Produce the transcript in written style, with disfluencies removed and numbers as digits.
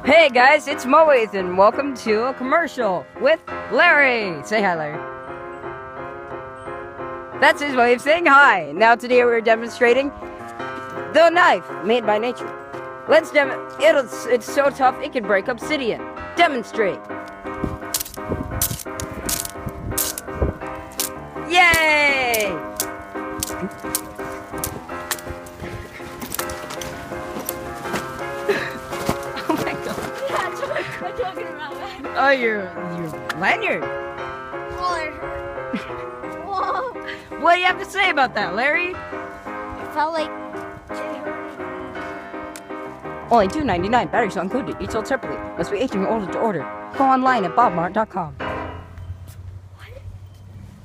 Hey guys, it's Moeth and welcome to a commercial with Larry. Say hi, Larry. That's his way of saying hi. Now today we're demonstrating the knife made by nature. It's so tough it can break obsidian. Demonstrate. Yay! Oh my god. I'm talking about that. Oh, your lanyard. Whoa. What do you have to say about that, Larry? It felt like Only $2.99. Batteries not included. Each sold separately. Must be 18 or older to order. Go online at bobmart.com.